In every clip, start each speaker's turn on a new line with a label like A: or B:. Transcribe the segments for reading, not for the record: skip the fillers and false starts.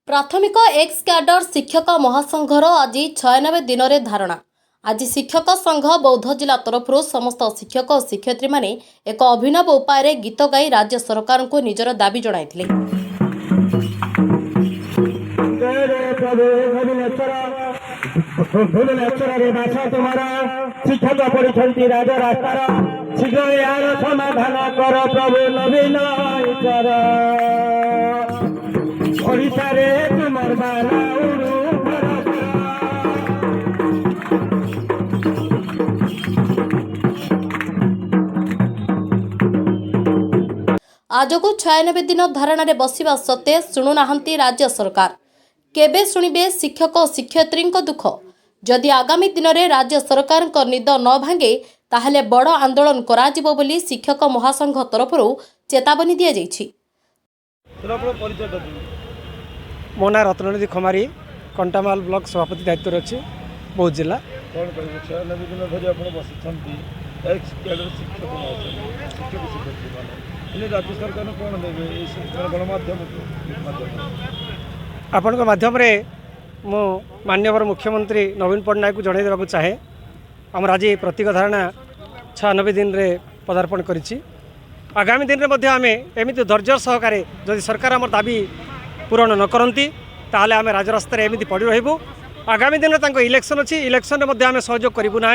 A: प्राथमिक x cadre शिक्षक महासंघर आज 96 दिन में धारणा। आज शिक्षक संघ बौद्ध जिला तरफ समस्त शिक्षक और शिक्षयित्री माने एक अभिनव उपाय गीत गाई राज्य सरकार को निजर दाबी जणाइथिले। आज को 96 दिन धारणा रे बसिबा सत्ते शुणुना राज्य सरकार। केबे शुणिबे शिक्षक और शिक्षयित्री दुख। जदि आगामी दिन में राज्य सरकार निद न भांगे ताहले बड़ आंदोलन कराजिबो बोली शिक्षक महासंघ तरफ चेतावनी दिया जायछि।
B: मो ना रत्ननिधि खमारी कंटामाल ब्लॉक सभापति दायित्व अच्छी बौद्ध जिला। आपण माध्यम मो माननीय मुख्यमंत्री नवीन पट्टनायक को जन देवाक चाहे आम आज प्रतीक धारणा 96 दिन रे पदार्पण करिछि। आगामी दिन में आम एमती धैर्य सहकारे जदि सरकार आम दाबी पूरण न करती ताहले आम राजरास्तार एमती पड़ रही। आगामी दिन में इलेक्शन अच्छी इलेक्शन में आम सहयोग करूँ ना।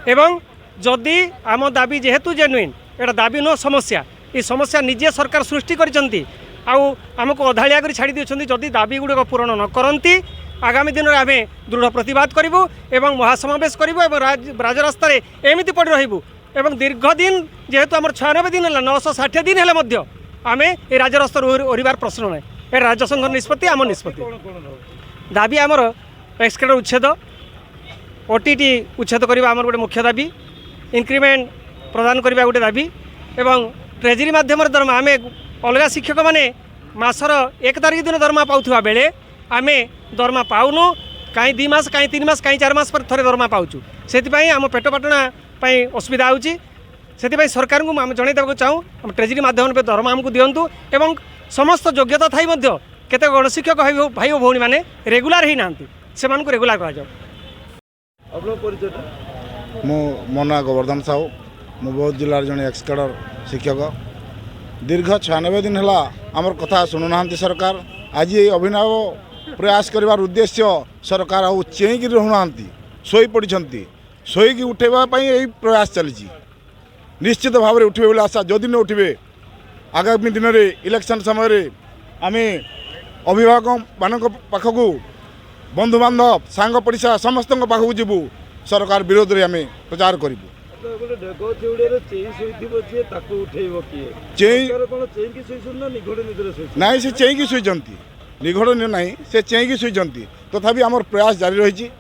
B: एवं जदि आम दाबी जेहेतु जेन्युइन एटा दाबी नुह समस्या ये समस्या निजे सरकार सृष्टि करचंती आमको अधाड़िया कर छाड़ी देछंती। जदि दाबी गुड़िक पूरण न करती आगामी दिन में आम दृढ़ प्रतिवाद करूँ एवं महासमावेश करूँ और राजरास्तार एमती पड़ रही। एवं दीर्घ दिन जेहेतु आम 96 दिन है 960 दिन है आम ये राजरास्तार ओहरिबार प्रश्न ना। ये राज्य संघ निष्पत्ति आम निष्पत्ति दाबी आमर एक्सक्रेडर उच्छेद ओटीटी उच्छेद करवा आमर गोटे मुख्य दाबी। इंक्रीमेंट प्रदान करवा गोटे दाबी एवं ट्रेजरी माध्यम दरमा आम अलग शिक्षक माने मासर 1 तारिख दिन दरमा पाउथुवा बेले आम दरमा पाउनु कहीं 2 मास कहीं 3 मास कहीं 4 मास पर थरे दरमा पाउचु। से आम पेट पाटना असुविधा होची। से सरकार को आम जन देवाक चाहूँ आम ट्रेजरी माध्यम दरमा आमको दिंतु एवं समस्त योग्यता थी केते गणशिक्षक भाई भौणी मैंने रेगुलार ही ना से रेगुलार कर।
C: मो ना गोवर्धन साहू मु बौद्ध जिलार जन एक्स कैडर शिक्षक। दीर्घ 96 दिन है आमर कथा शुणुना सरकार। आज ये अभिनव प्रयास करिवार उद्देश्य सरकार आउ चेईकी रहूना शोई पड़ी शोईकी उठेबाई यही प्रयास चली। निश्चित भाव में उठे बोले आशा जदि न उठे आगामी दिन में इलेक्शन समय आम अभिभावक मान पाखक बंधु बांधव सांग पड़िशा समस्त पाखक जीवु सरकार विरोध में आम प्रचार करूँ। ना से चेईकी शुईचंती निघोड़ ना से चेईकी शुईचंती तथापि आमर प्रयास जारी रही।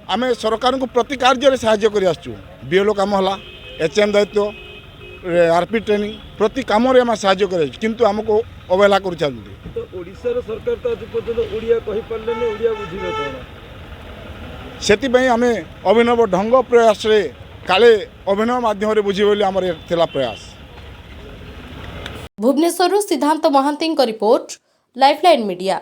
C: आम सरकार को प्रति कार्य साहाय्य कर आसचु। बीएलओ काम है एचएम दायित्व आरपी ट्रेनिंग प्रति कम साहाय्य कर किंतु आमको अवहेला कर
D: सरकार तो आज पर्यटन ओडिया कहि पारले ने ओडिया बुझिबे कोन
C: सेति आम अभिनव ढंग प्रयास रे काले अभिनव माध्यम रे बुझी बोली आमर थिला प्रयास।
A: भुवनेश्वर सिद्धांत महांती रिपोर्ट लाइफलाइन मीडिया।